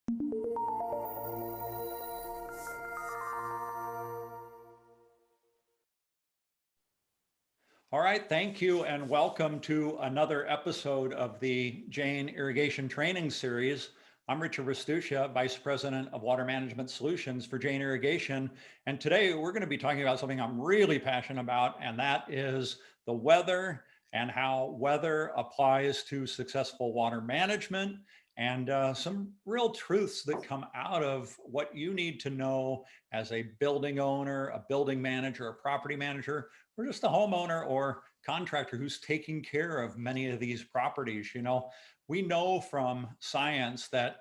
All right, thank you and welcome to another episode of the Jane Irrigation Training Series. I'm Richard Restuccia, Vice President of Water Management Solutions for Jane Irrigation. And today we're going to be talking about something I'm really passionate about, and that is the weather and how weather applies to successful water management and some real truths that come out of what you need to know as a building owner, a building manager, a property manager, or just a homeowner or contractor who's taking care of many of these properties. You know, we know from science that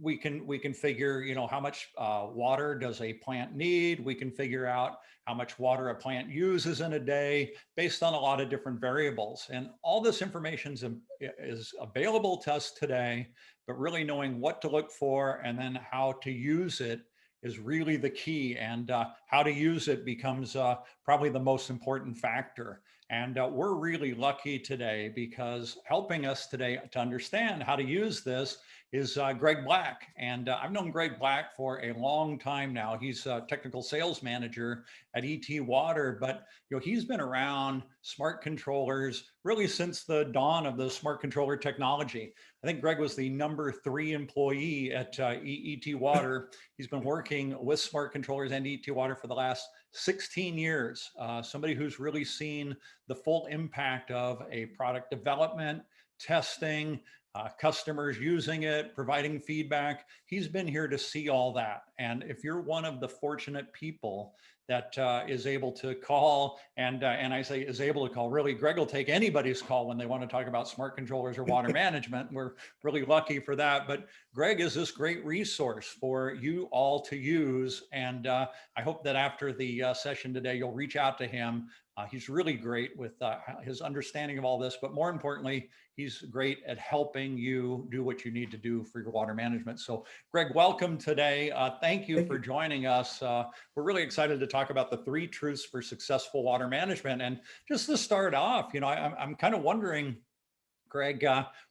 we can figure, how much water does a plant need. We can figure out how much water a plant uses in a day based on a lot of different variables. And all this information is available to us today, but really knowing what to look for and then how to use it is really the key, and how to use it becomes probably the most important factor. And we're really lucky today because helping us today to understand how to use this is Gregg Black. And I've known Gregg Black for a long time now. He's a technical sales manager at ET Water, but he's been around smart controllers really since the dawn of the smart controller technology. I think Gregg was the #3 employee at ET Water. He's been working with smart controllers and ET Water for the last 16 years. Somebody who's really seen the full impact of a product development, testing, customers using it, providing feedback. He's been here to see all that. And if you're one of the fortunate people that is able to call, and I say is able to call, really, Gregg will take anybody's call when they want to talk about smart controllers or water management. We're really lucky for that. But Gregg is this great resource for you all to use. And I hope that after the session today, you'll reach out to him. He's really great with his understanding of all this, but more importantly, he's great at helping you do what you need to do for your water management. So Gregg, welcome today. Thank you for joining us. We're really excited to talk about the 3 truths for successful water management. And just to start off, I'm kind of wondering, Gregg,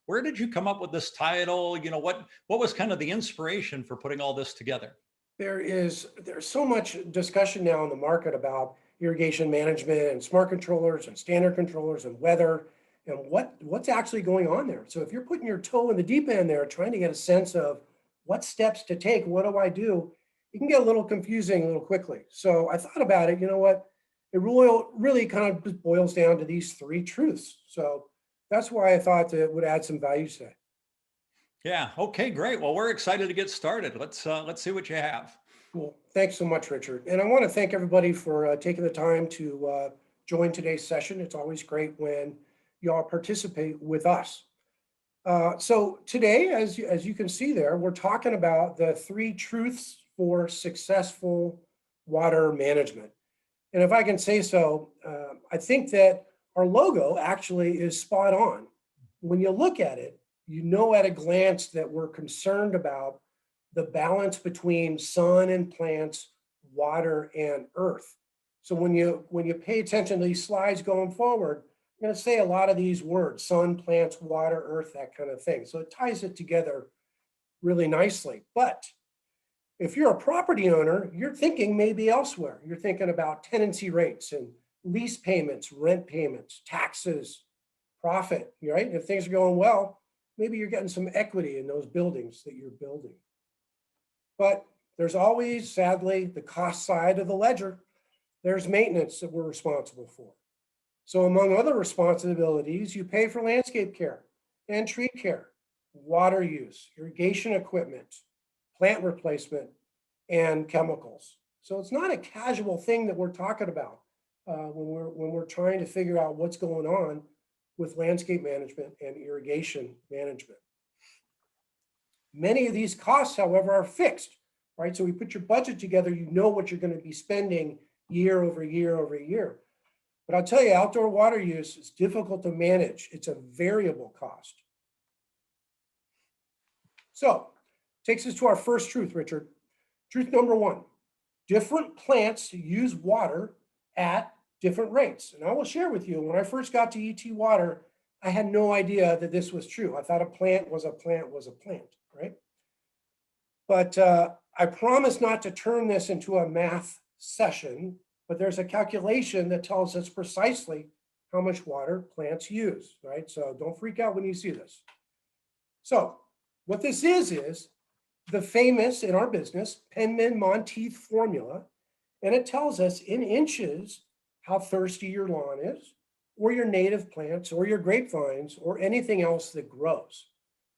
where did you come up with this title? What was kind of the inspiration for putting all this together? There's so much discussion now in the market about irrigation management and smart controllers and standard controllers and weather and what's actually going on there. So if you're putting your toe in the deep end there, trying to get a sense of what steps to take, what do I do, it can get a little confusing a little quickly. So I thought about it, it really kind of just boils down to these 3 truths. So that's why I thought that it would add some value today. Yeah. Okay, great. Well, we're excited to get started. Let's see what you have. Cool. Thanks so much, Richard. And I want to thank everybody for taking the time to join today's session. It's always great when y'all participate with us. So today, as you can see there, we're talking about the 3 truths for successful water management. And if I can say so, I think that our logo actually is spot on. When you look at it, you know at a glance that we're concerned about the balance between sun and plants, water and earth. So when you pay attention to these slides going forward, I'm going to say a lot of these words: sun, plants, water, earth, that kind of thing. So it ties it together really nicely. But if you're a property owner, you're thinking maybe elsewhere. You're thinking about tenancy rates and lease payments, rent payments, taxes, profit, right? And if things are going well, maybe you're getting some equity in those buildings that you're building. But there's always, sadly, the cost side of the ledger. There's maintenance that we're responsible for. So among other responsibilities, you pay for landscape care and tree care, water use, irrigation equipment, plant replacement, and chemicals. So it's not a casual thing that we're talking about when we're trying to figure out what's going on with landscape management and irrigation management. Many of these costs, however, are fixed, right? So we put your budget together, you know what you're going to be spending year over year over year. But I'll tell you, outdoor water use is difficult to manage. It's a variable cost. So takes us to our first truth, Richard. Truth number 1, different plants use water at different rates. And I will share with you, when I first got to ET Water, I had no idea that this was true. I thought a plant was a plant was a plant, right? But I promise not to turn this into a math session, but there's a calculation that tells us precisely how much water plants use, right? So don't freak out when you see this. So what this is the famous, in our business, Penman formula, and it tells us in inches how thirsty your lawn is, or your native plants, or your grapevines, or anything else that grows.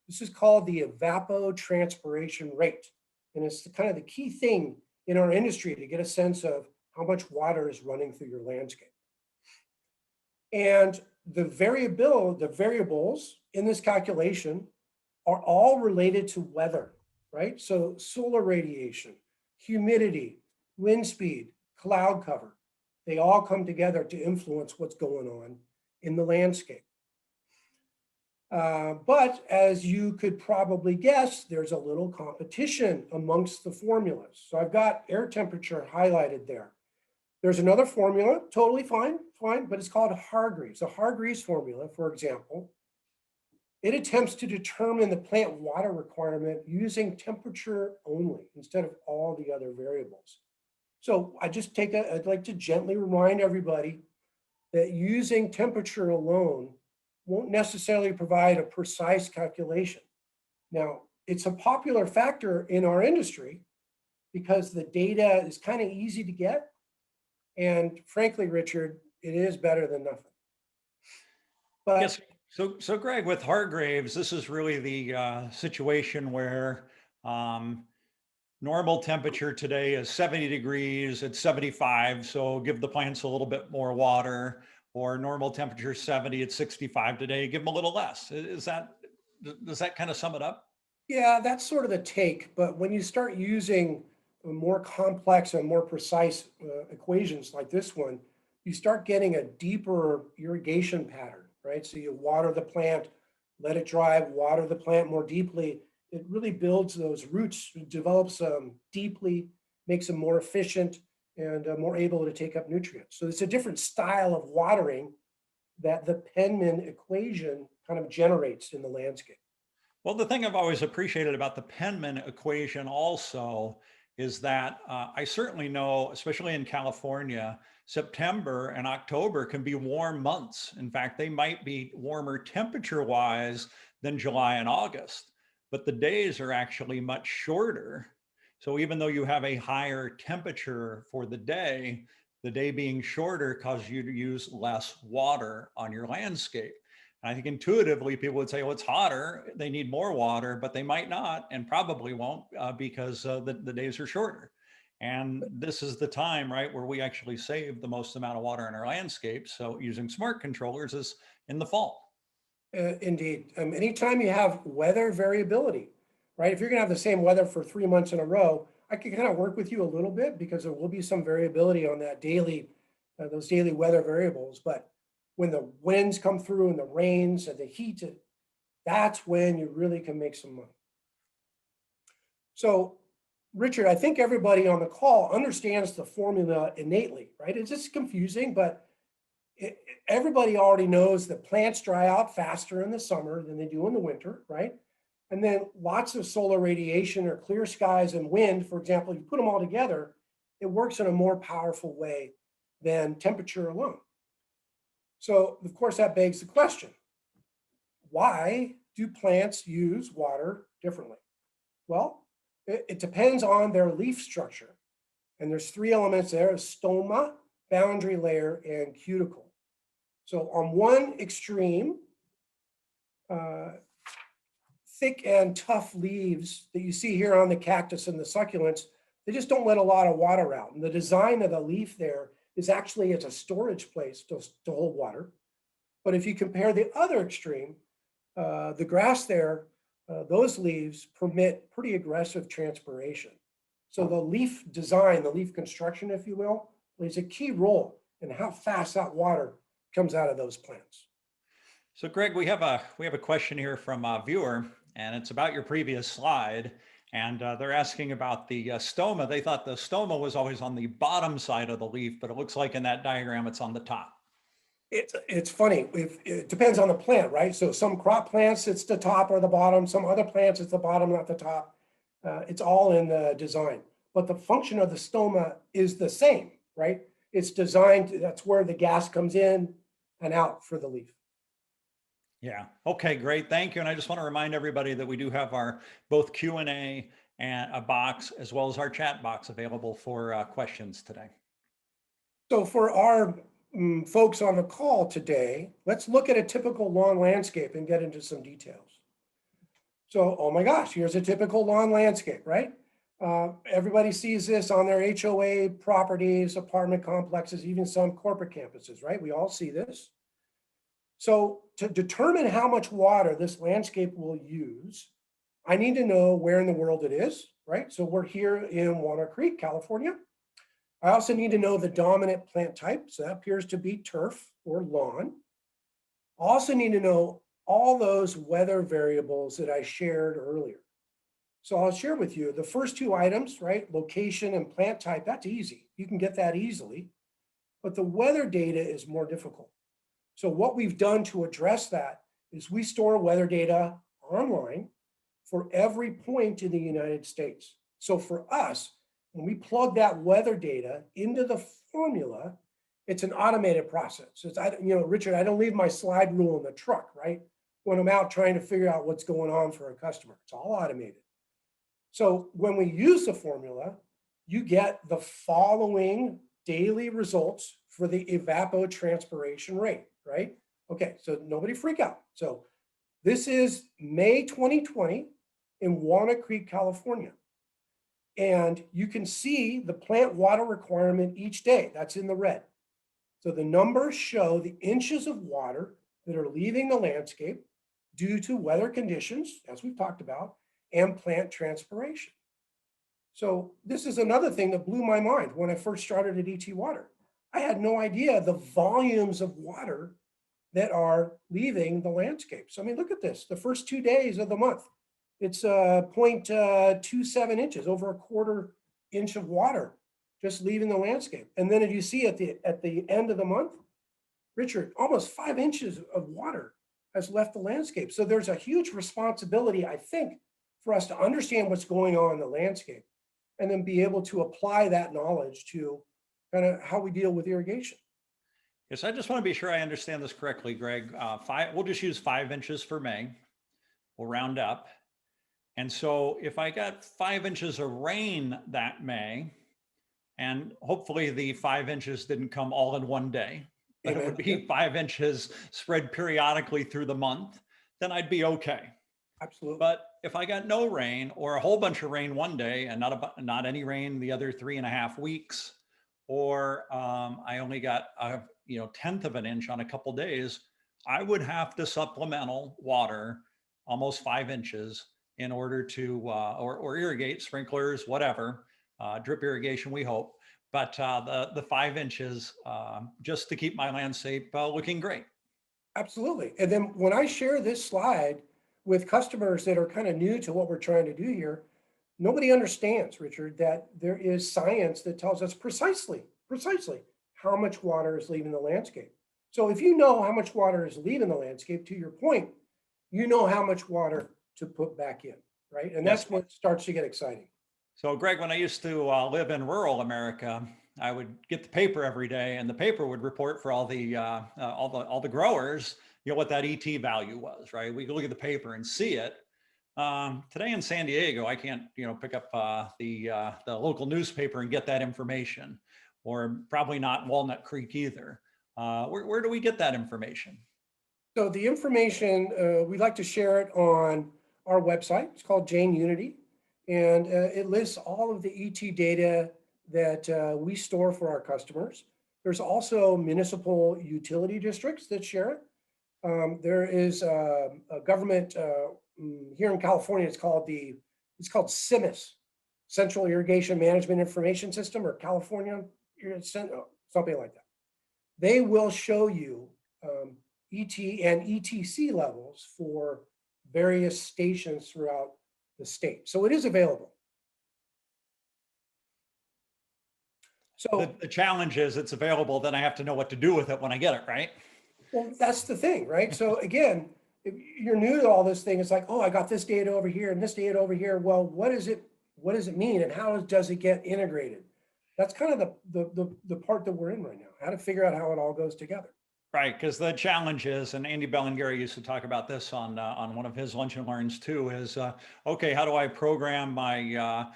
This is called the evapotranspiration rate. And it's kind of the key thing in our industry to get a sense of how much water is running through your landscape. And the variables in this calculation are all related to weather, right? So solar radiation, humidity, wind speed, cloud cover, they all come together to influence what's going on in the landscape. But as you could probably guess, there's a little competition amongst the formulas. So I've got air temperature highlighted there. There's another formula, totally fine, but it's called Hargreaves. The Hargreaves formula, for example, it attempts to determine the plant water requirement using temperature only instead of all the other variables. So I'd like to gently remind everybody that using temperature alone won't necessarily provide a precise calculation. Now, it's a popular factor in our industry because the data is kind of easy to get. And frankly, Richard, it is better than nothing. But Yes. So Greg, with Hargraves, this is really the situation where normal temperature today is 70 degrees, it's 75, so give the plants a little bit more water, or normal temperature 70, it's 65 today, give them a little less. Does that kind of sum it up? yeah, that's sort of the take. But when you start using more complex and more precise equations like this one, you start getting a deeper irrigation pattern, right? So you water the plant, let it dry, water the plant more deeply. It really builds those roots, develops them deeply, makes them more efficient and more able to take up nutrients. So it's a different style of watering that the Penman equation kind of generates in the landscape. Well, the thing I've always appreciated about the Penman equation also is that I certainly know, especially in California, September and October can be warm months. In fact, they might be warmer temperature wise than July and August, but the days are actually much shorter. So even though you have a higher temperature for the day being shorter causes you to use less water on your landscape. I think intuitively people would say, well, it's hotter, they need more water, but they might not and probably won't because the days are shorter. And this is the time, right, where we actually save the most amount of water in our landscape. So using smart controllers is in the fall. Indeed. Anytime you have weather variability, right? If you're going to have the same weather for 3 months in a row, I can kind of work with you a little bit because there will be some variability on that those daily weather variables. But when the winds come through and the rains and the heat, that's when you really can make some money. So, Richard, I think everybody on the call understands the formula innately, right? It's just confusing, but everybody already knows that plants dry out faster in the summer than they do in the winter, right? And then lots of solar radiation or clear skies and wind, for example, you put them all together, it works in a more powerful way than temperature alone. So, of course, that begs the question, why do plants use water differently? Well, it depends on their leaf structure. And there's three elements there: stoma, boundary layer, and cuticle. So on one extreme, thick and tough leaves that you see here on the cactus and the succulents, they just don't let a lot of water out. And the design of the leaf there is actually as a storage place to hold water. But if you compare the other extreme, the grass there, those leaves permit pretty aggressive transpiration. So the leaf design, the leaf construction, if you will, plays a key role in how fast that water comes out of those plants. So Greg, we have a question here from a viewer, and it's about your previous slide. And they're asking about the stoma. They thought the stoma was always on the bottom side of the leaf, but it looks like in that diagram it's on the top. It's funny. It depends on the plant, right? So some crop plants, it's the top or the bottom. Some other plants, it's the bottom, not the top. It's all in the design, but the function of the stoma is the same, right? It's designed, that's where the gas comes in and out for the leaf. Yeah. Okay, great. Thank you. And I just want to remind everybody that we do have our both Q&A and a box as well as our chat box available for questions today. So for our folks on the call today, let's look at a typical lawn landscape and get into some details. So, oh my gosh, here's a typical lawn landscape, right? Everybody sees this on their HOA properties, apartment complexes, even some corporate campuses, right? We all see this. So to determine how much water this landscape will use, I need to know where in the world it is, right? So we're here in Walnut Creek, California. I also need to know the dominant plant type. So that appears to be turf or lawn. I also need to know all those weather variables that I shared earlier. So I'll share with you the first two items, right? Location and plant type, that's easy. You can get that easily. But the weather data is more difficult. So what we've done to address that is we store weather data online for every point in the United States. So for us, when we plug that weather data into the formula, it's an automated process. It's, Richard, I don't leave my slide rule in the truck, right? When I'm out trying to figure out what's going on for a customer, it's all automated. So when we use the formula, you get the following daily results for the evapotranspiration rate, right? Okay, so nobody freak out. So this is May 2020 in Walnut Creek, California. And you can see the plant water requirement each day. That's in the red. So the numbers show the inches of water that are leaving the landscape due to weather conditions, as we've talked about, and plant transpiration. So this is another thing that blew my mind when I first started at ET Water. I had no idea the volumes of water that are leaving the landscape. So I mean, look at this, the first 2 days of the month, it's 0.27 inches, over a quarter inch of water just leaving the landscape. And then as you see at the end of the month, Richard, almost 5 inches of water has left the landscape. So there's a huge responsibility, I think, for us to understand what's going on in the landscape and then be able to apply that knowledge to kind of how we deal with irrigation. Yes, I just want to be sure I understand this correctly, Greg. We'll just use 5 inches for May. We'll round up. And so if I got 5 inches of rain that May, and hopefully the 5 inches didn't come all in one day, but it would be 5 inches spread periodically through the month, then I'd be okay. Absolutely. But if I got no rain or a whole bunch of rain one day and not any rain the other 3.5 weeks, or I only got a tenth of an inch on a couple days, I would have to supplemental water almost 5 inches in order to or irrigate, sprinklers, whatever, drip irrigation, we hope. But the 5 inches just to keep my landscape looking great. Absolutely. And then when I share this slide with customers that are kind of new to what we're trying to do here, nobody understands, Richard, that there is science that tells us precisely how much water is leaving the landscape. So if you know how much water is leaving the landscape, to your point, you know how much water to put back in, right? And that's when it starts to get exciting. So Greg, when I used to live in rural America, I would get the paper every day, and the paper would report for all the growers, what that ET value was, right? We could look at the paper and see it. Today in San Diego, I can't, pick up the local newspaper and get that information, or probably not Walnut Creek either. Where do we get that information? So the information, we like to share it on our website. It's called Jane Unity, and it lists all of the ET data that we store for our customers. There's also municipal utility districts that share it. There is a government here in California. It's called CIMMYS, Central Irrigation Management Information System, or California, something like that. They will show you ET and ETC levels for various stations throughout the state. So it is available. So the challenge is it's available, then I have to know what to do with it when I get it, right? Well, that's the thing, right? So again, if you're new to all this thing, it's like, oh, I got this data over here and this data over here. Well, what does it mean and how does it get integrated? That's kind of the part that we're in right now, how to figure out how it all goes together. Right, because the challenge is, and Andy Bellingary used to talk about this on one of his lunch and learns too, is okay, how do I program my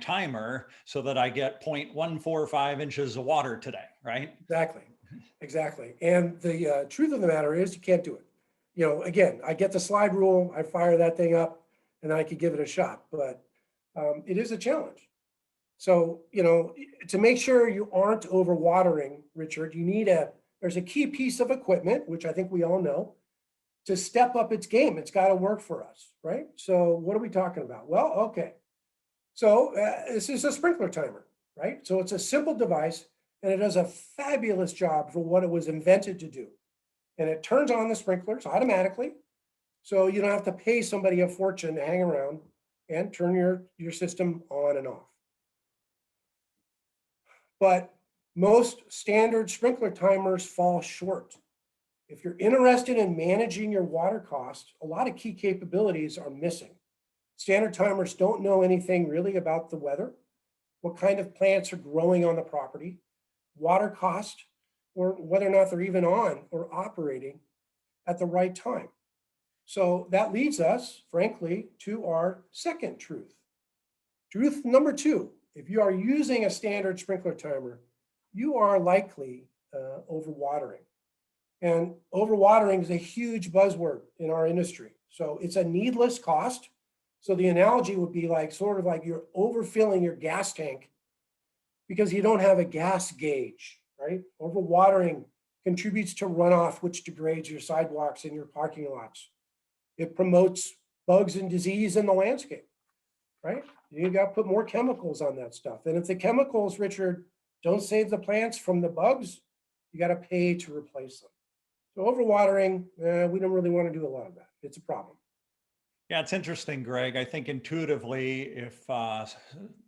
timer so that I get 0.145 inches of water today, right? Exactly. And the truth of the matter is you can't do it. Again, I get the slide rule, I fire that thing up, and I could give it a shot, but it is a challenge. So, to make sure you aren't overwatering, Richard, there's a key piece of equipment, which I think we all know, to step up its game. It's got to work for us, right? So what are we talking about? Well, okay. So this is a sprinkler timer, right? So it's a simple device and it does a fabulous job for what it was invented to do. And it turns on the sprinklers automatically. So you don't have to pay somebody a fortune to hang around and turn your system on and off. But most standard sprinkler timers fall short. If you're interested in managing your water costs, a lot of key capabilities are missing. Standard timers don't know anything really about the weather, what kind of plants are growing on the property, water cost, or whether or not they're even on or operating at the right time. So that leads us, frankly, to our second truth. Truth number two, if you are using a standard sprinkler timer, you are likely overwatering. And overwatering is a huge buzzword in our industry. So it's a needless cost. So the analogy would be like sort of like you're overfilling your gas tank because you don't have a gas gauge, right? Overwatering contributes to runoff, which degrades your sidewalks and your parking lots. It promotes bugs and disease in the landscape, right? You got to put more chemicals on that stuff. And if the chemicals, Richard, don't save the plants from the bugs, you got to pay to replace them. So overwatering, we don't really want to do a lot of that. It's a problem. Yeah, it's interesting, Greg. I think intuitively, if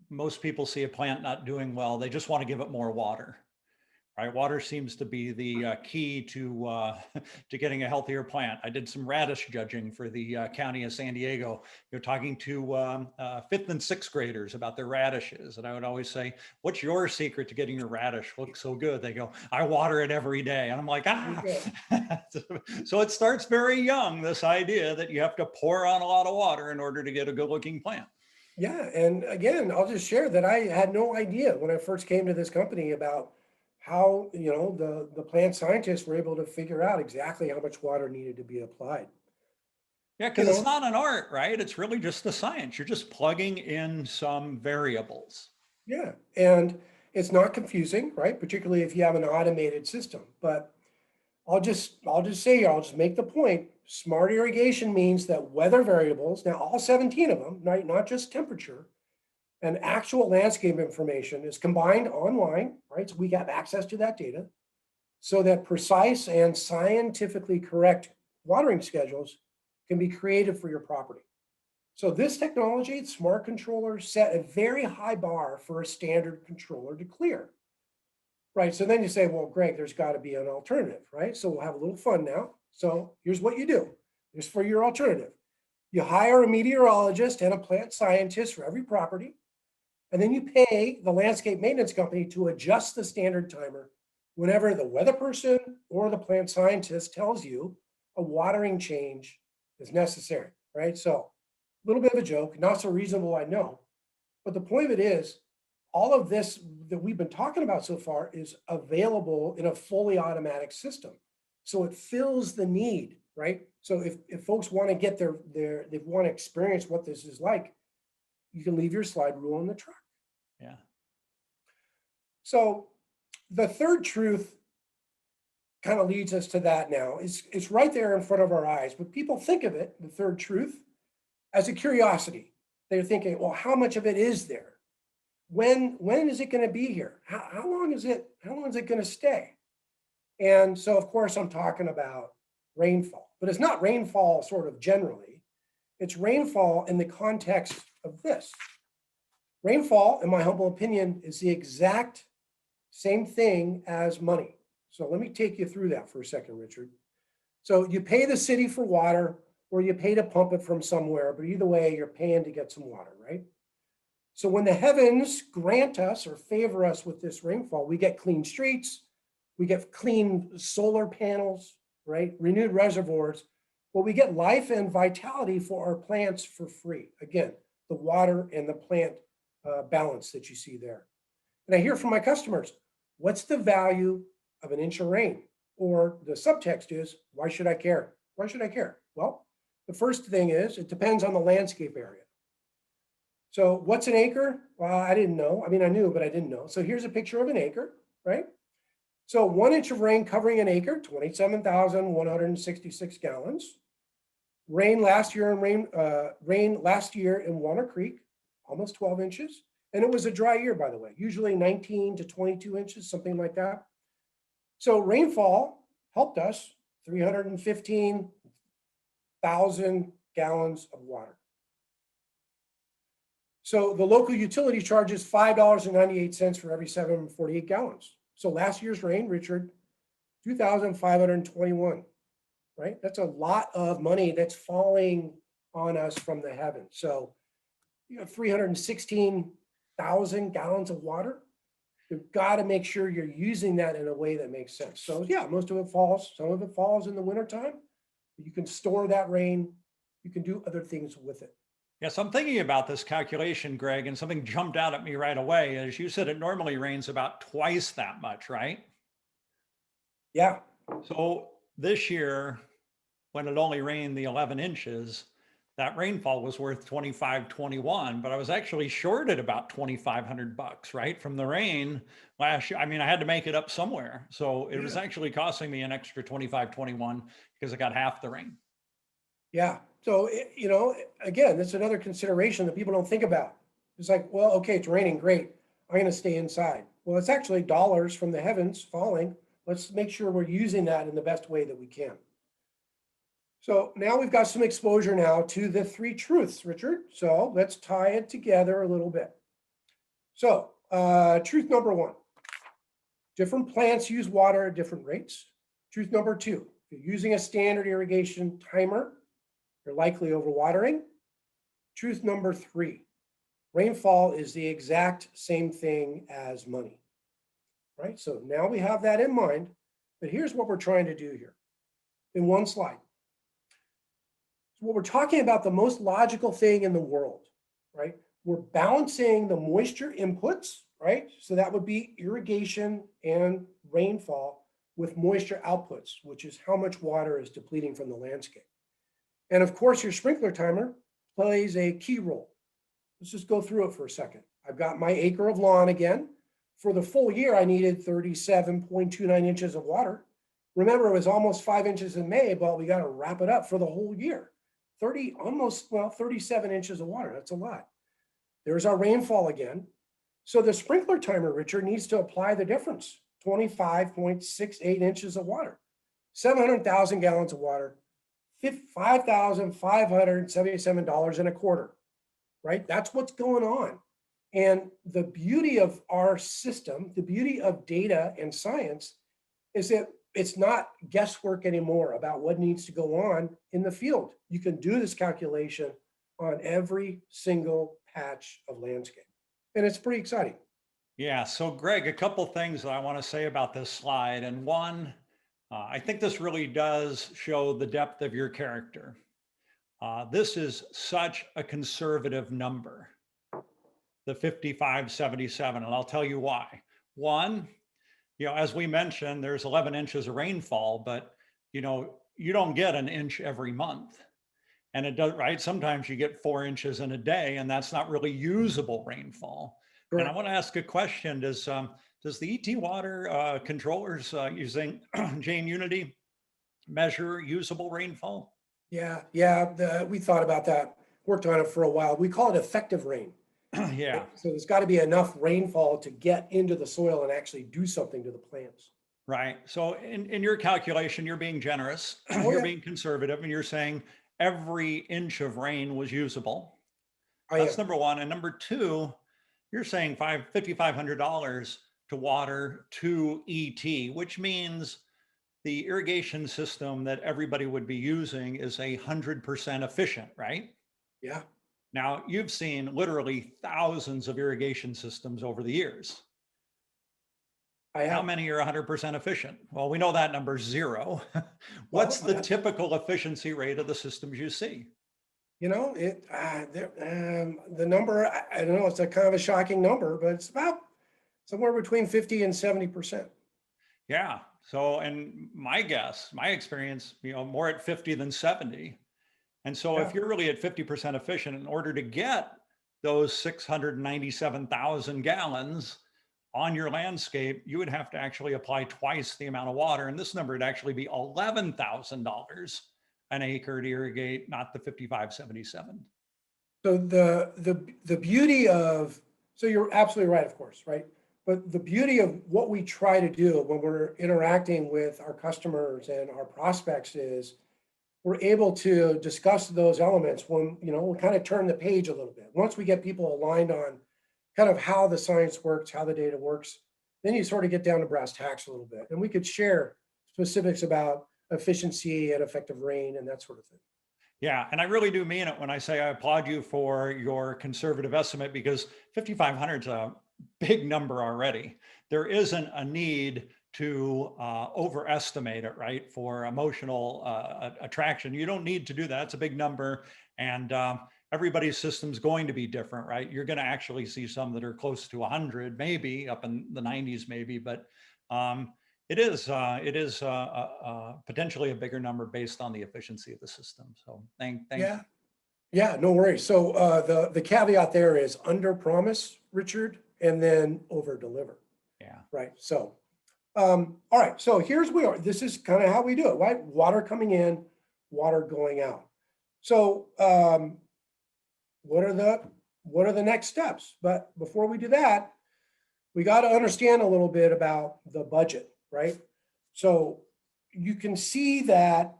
most people see a plant not doing well, they just want to give it more water. Right, water seems to be the key to to getting a healthier plant. I did some radish judging for the county of San Diego. You're talking to fifth and sixth graders about their radishes, and I would always say, "What's your secret to getting your radish look so good?" They go, "I water it every day," and I'm like, "Ah." So it starts very young. This idea that you have to pour on a lot of water in order to get a good-looking plant. Yeah, and again, I'll just share that I had no idea when I first came to this company about how the plant scientists were able to figure out exactly how much water needed to be applied. Yeah, You because it's know, not an art, right? It's really just the science. You're just plugging in some variables. yeah, and it's not confusing, right? Particularly if you have an automated system. But I'll just make the point. Smart irrigation means that weather variables, now all 17 of them, right, not just temperature, and actual landscape information is combined online, right? So we have access to that data so that precise and scientifically correct watering schedules can be created for your property. So this technology, smart controllers, set a very high bar for a standard controller to clear. Right. So then you say, well, Greg, there's got to be an alternative, right? So we'll have a little fun now. So here's what you do. Here's for your alternative. You hire a meteorologist and a plant scientist for every property, and then you pay the landscape maintenance company to adjust the standard timer whenever the weather person or the plant scientist tells you a watering change is necessary, right? So a little bit of a joke, not so reasonable, I know. But the point of it is, all of this that we've been talking about so far is available in a fully automatic system. So it fills the need, right? So if folks want to get they want to experience what this is like, you can leave your slide rule in the truck. Yeah. So the third truth kind of leads us to that now. It's right there in front of our eyes, but people think of it, the third truth, as a curiosity. They're thinking, well, how much of it is there? When is it going to be here? How long is it going to stay? And so, of course, I'm talking about rainfall, but it's not rainfall sort of generally. It's rainfall in the context of this. Rainfall, in my humble opinion, is the exact same thing as money. So let me take you through that for a second, Richard. So you pay the city for water or you pay to pump it from somewhere, but either way, you're paying to get some water, right? So when the heavens grant us or favor us with this rainfall, we get clean streets, we get clean solar panels, right? Renewed reservoirs. Well, we get life and vitality for our plants for free. Again, the water and the plant balance that you see there. And I hear from my customers, what's the value of an inch of rain? Or the subtext is, why should I care? Why should I care? Well, the first thing is, it depends on the landscape area. So what's an acre? Well, I didn't know. I mean, I knew, but I didn't know. So here's a picture of an acre, right? So 1 inch of rain covering an acre, 27,166 gallons. Rain last year in Walnut Creek, almost 12 inches. And it was a dry year, by the way, usually 19 to 22 inches, something like that. So rainfall helped us 315,000 gallons of water. So the local utility charges $5.98 for every 748 gallons. So last year's rain, Richard, 2,521, right? That's a lot of money that's falling on us from the heavens. So, 316,000 gallons of water. You've got to make sure you're using that in a way that makes sense. So yeah, most of it falls. Some of it falls in the wintertime. You can store that rain. You can do other things with it. Yes, I'm thinking about this calculation, Greg, and something jumped out at me right away. As you said, it normally rains about twice that much, right? Yeah. So this year, when it only rained the 11 inches, that rainfall was worth 25.21, but I was actually shorted about 2,500 bucks, right? From the rain last year. I mean, I had to make it up somewhere. So it was actually costing me an extra 25.21 because I got half the rain. Yeah. So, again, that's another consideration that people don't think about. It's like, well, okay, it's raining, great. I'm going to stay inside. Well, it's actually dollars from the heavens falling. Let's make sure we're using that in the best way that we can. So now we've got some exposure now to the three truths, Richard. So let's tie it together a little bit. So truth number one, different plants use water at different rates. Truth number two, if you're using a standard irrigation timer, you're likely overwatering. Truth number three, rainfall is the exact same thing as money, right? So now we have that in mind, but here's what we're trying to do here in one slide. So what we're talking about, the most logical thing in the world, right? We're balancing the moisture inputs, right? So that would be irrigation and rainfall with moisture outputs, which is how much water is depleting from the landscape. And of course, your sprinkler timer plays a key role. Let's just go through it for a second. I've got my acre of lawn again. For the full year, I needed 37.29 inches of water. Remember, it was almost 5 inches in May, but we got to wrap it up for the whole year. 37 inches of water. That's a lot. There's our rainfall again. So the sprinkler timer, Richard, needs to apply the difference. 25.68 inches of water, 700,000 gallons of water, $5,577.25, right? That's what's going on. And the beauty of our system, the beauty of data and science is that it's not guesswork anymore about what needs to go on in the field. You can do this calculation on every single patch of landscape. And it's pretty exciting. Yeah. So, Greg, a couple things that I want to say about this slide. And one, I think this really does show the depth of your character. This is such a conservative number, the 5577, and I'll tell you why. One, as we mentioned, there's 11 inches of rainfall, but you don't get an inch every month. And it does, right? Sometimes you get 4 inches in a day, and that's not really usable rainfall. Correct. And I want to ask a question. Does the ET Water controllers using Jane Unity measure usable rainfall? Yeah, we thought about that, worked on it for a while. We call it effective rain. Yeah. So there's got to be enough rainfall to get into the soil and actually do something to the plants. Right. So in your calculation, you're being generous, you're being conservative, and you're saying every inch of rain was usable. That's number one. And number two, you're saying $5,500 to water to ET, which means the irrigation system that everybody would be using is 100% efficient, right? Yeah, Now, you've seen literally thousands of irrigation systems over the years. I How have. many are 100% efficient? Well, we know that number's zero. What's Well, the typical efficiency rate of the systems you see? the number, I don't know, it's a kind of a shocking number, but it's about somewhere between 50 and 70%. Yeah. So, and my guess, my experience, more at 50 than 70. And so Yeah. if you're really at 50% efficient, in order to get those 697,000 gallons on your landscape, you would have to actually apply twice the amount of water. And this number would actually be $11,000 an acre to irrigate, not the 5577. So the beauty of, so you're absolutely right, of course, right? But the beauty of what we try to do when we're interacting with our customers and our prospects is we're able to discuss those elements when, we kind of turn the page a little bit. Once we get people aligned on kind of how the science works, how the data works, then you sort of get down to brass tacks a little bit. And we could share specifics about efficiency and effective rain and that sort of thing. Yeah, and I really do mean it when I say I applaud you for your conservative estimate, because 5,500 is a big number already. There isn't a need to overestimate it, right? For emotional attraction. You don't need to do that. It's a big number. And everybody's system's going to be different, right? You're going to actually see some that are close to 100, maybe up in the 90s, maybe. But it is potentially a bigger number based on the efficiency of the system. So thank Yeah. you. Yeah, no worries. So the caveat there is under promise, Richard, and then over deliver. Yeah. Right. So all right. So here's we are. This is kind of how we do it, right? Water coming in, water going out. So what are the next steps? But before we do that, we got to understand a little bit about the budget, right? So you can see that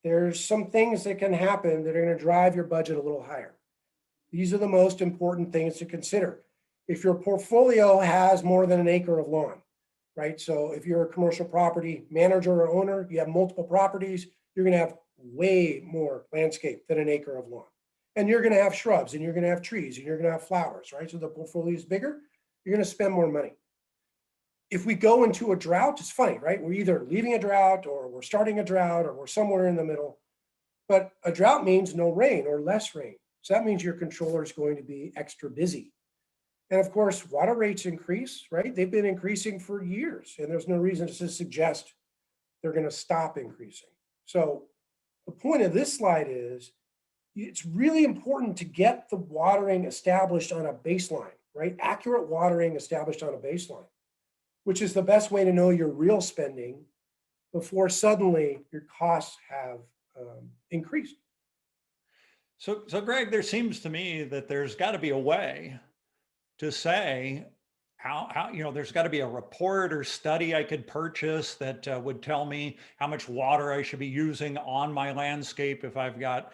there's some things that can happen that are going to drive your budget a little higher. These are the most important things to consider. If your portfolio has more than an acre of lawn, right? So if you're a commercial property manager or owner, you have multiple properties, you're going to have way more landscape than an acre of lawn. And you're going to have shrubs and you're going to have trees and you're going to have flowers, right? So the portfolio is bigger, you're going to spend more money. If we go into a drought, it's funny, right? We're either leaving a drought or we're starting a drought or we're somewhere in the middle. But a drought means no rain or less rain. So that means your controller is going to be extra busy. And of course, water rates increase, right? They've been increasing for years, and there's no reason to suggest they're going to stop increasing. So the point of this slide is it's really important to get the watering established on a baseline, right? Accurate watering established on a baseline, which is the best way to know your real spending before suddenly your costs have increased. So Greg, there seems to me that there's got to be a way to say how there's got to be a report or study I could purchase that would tell me how much water I should be using on my landscape if I've got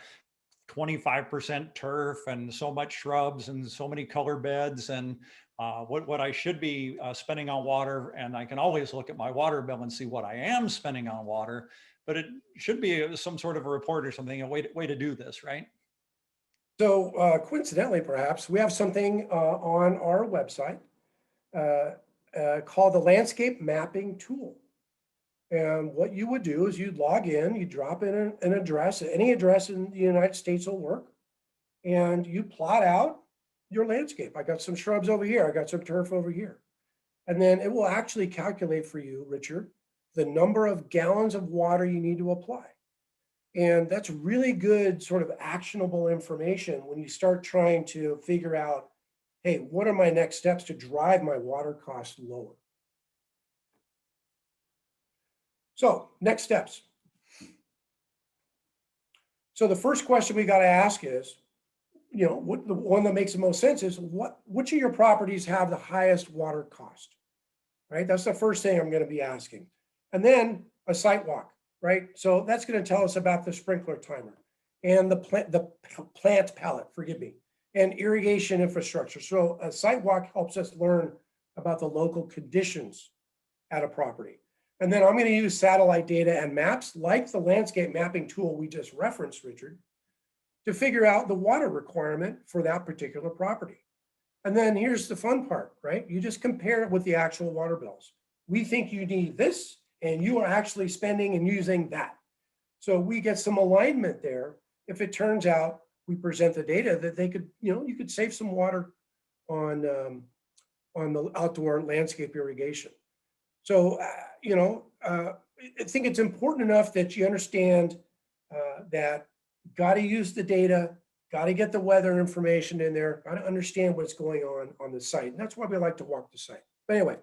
25% turf and so much shrubs and so many color beds, and what I should be spending on water. And I can always look at my water bill and see what I am spending on water, but it should be some sort of a report or something, a way to do this, right? So coincidentally, perhaps, we have something on our website called the Landscape Mapping Tool. And what you would do is you'd log in, you drop in an address, any address in the United States will work, and you plot out your landscape. I got some shrubs over here, I got some turf over here. And then it will actually calculate for you, Richard, the number of gallons of water you need to apply. And that's really good sort of actionable information when you start trying to figure out, hey, what are my next steps to drive my water costs lower? So next steps. So the first question we got to ask is, what the one that makes the most sense is which of your properties have the highest water cost, right? That's the first thing I'm going to be asking. And then a site walk, right? So that's going to tell us about the sprinkler timer and the plant palette, forgive me, and irrigation infrastructure. So a site walk helps us learn about the local conditions at a property. And then I'm going to use satellite data and maps like the landscape mapping tool we just referenced, Richard, to figure out the water requirement for that particular property. And then here's the fun part, right? You just compare it with the actual water bills. We think you need this, and you are actually spending and using that. So we get some alignment there. If it turns out we present the data that they could, you could save some water on the outdoor landscape irrigation. So, I think it's important enough that you understand that got to use the data, got to get the weather information in there, got to understand what's going on the site. And that's why we like to walk the site. But anyway,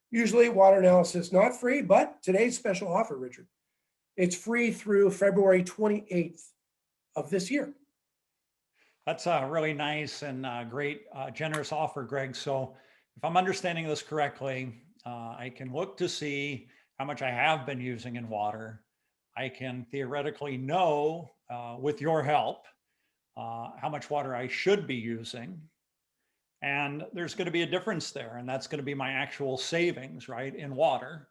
usually water analysis not free, but today's special offer, Richard, it's free through February 28th of this year. That's a really nice and great, generous offer, Greg. So if I'm understanding this correctly, I can look to see how much I have been using in water. I can theoretically know, with your help, how much water I should be using. And there's going to be a difference there. And that's going to be my actual savings, right, in water.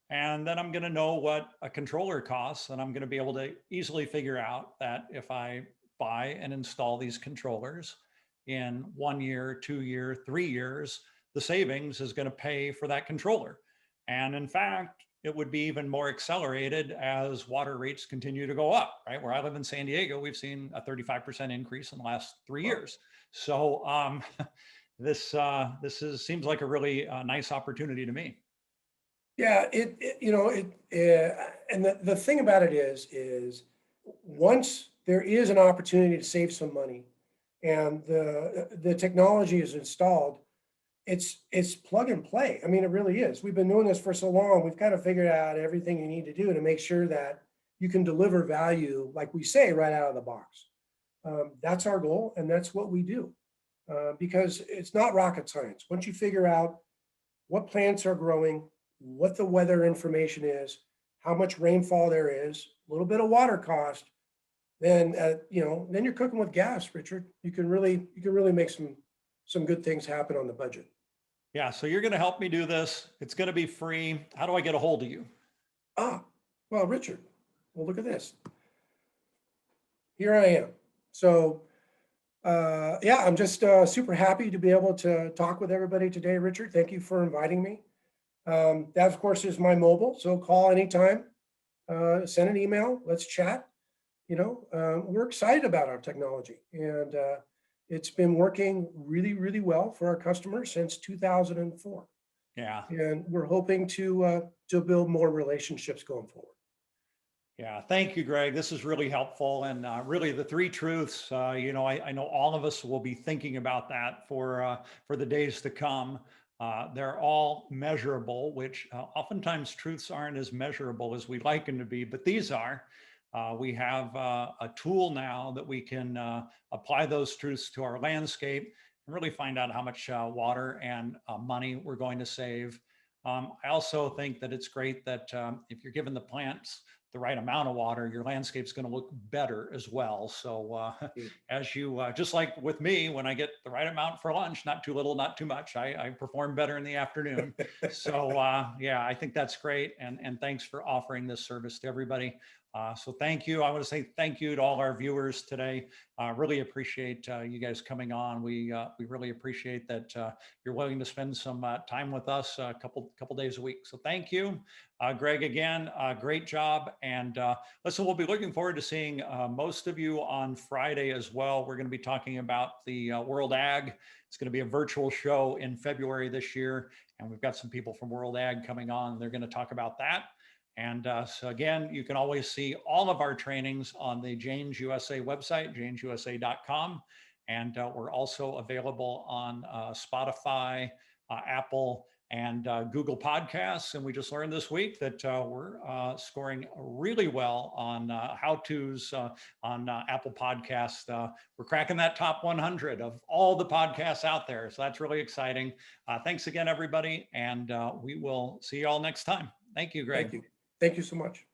And then I'm going to know what a controller costs. And I'm going to be able to easily figure out that if I buy and install these controllers in 1 year, 2 year, 3 years, the savings is going to pay for that controller. And in fact, it would be even more accelerated as water rates continue to go up, right? Where I live in San Diego, we've seen a 35% increase in the last 3 years. So this seems like a really nice opportunity to me. Yeah, and the thing about it is once there is an opportunity to save some money and the technology is installed, it's plug and play. I mean, it really is. We've been doing this for so long. We've kind of figured out everything you need to do to make sure that you can deliver value, like we say, right out of the box. That's our goal, and that's what we do. Because it's not rocket science. Once you figure out what plants are growing, what the weather information is, how much rainfall there is, a little bit of water cost, then then you're cooking with gas, Richard. You can really make some good things happen on the budget. Yeah, so you're going to help me do this. It's going to be free. How do I get a hold of you? Well, Richard, well, look at this. Here I am. So, yeah, I'm just super happy to be able to talk with everybody today, Richard. Thank you for inviting me. That, of course, is my mobile. So call anytime, send an email, let's chat. We're excited about our technology, and it's been working really, really well for our customers since 2004. Yeah. And we're hoping to build more relationships going forward. Yeah, thank you, Greg. This is really helpful. And really the three truths, I know all of us will be thinking about that for the days to come. They're all measurable, which oftentimes truths aren't as measurable as we'd like them to be, but these are. We have a tool now that we can apply those truths to our landscape and really find out how much water and money we're going to save. I also think that it's great that if you're giving the plants the right amount of water, your landscape's going to look better as well. So as you, just like with me, when I get the right amount for lunch, not too little, not too much, I perform better in the afternoon. So yeah, I think that's great. And thanks for offering this service to everybody. So thank you. I want to say thank you to all our viewers today. Really appreciate you guys coming on. We really appreciate that you're willing to spend some time with us a couple days a week. So thank you, Greg. Again, great job. And listen, we'll be looking forward to seeing most of you on Friday as well. We're going to be talking about the World Ag. It's going to be a virtual show in February this year, and we've got some people from World Ag coming on. They're going to talk about that. And so again, you can always see all of our trainings on the Janes USA website, janesusa.com. And we're also available on Spotify, Apple, and Google Podcasts. And we just learned this week that we're scoring really well on how-tos on Apple Podcasts. We're cracking that top 100 of all the podcasts out there. So that's really exciting. Thanks again, everybody. And we will see you all next time. Thank you, Greg. Thank you. Thank you so much.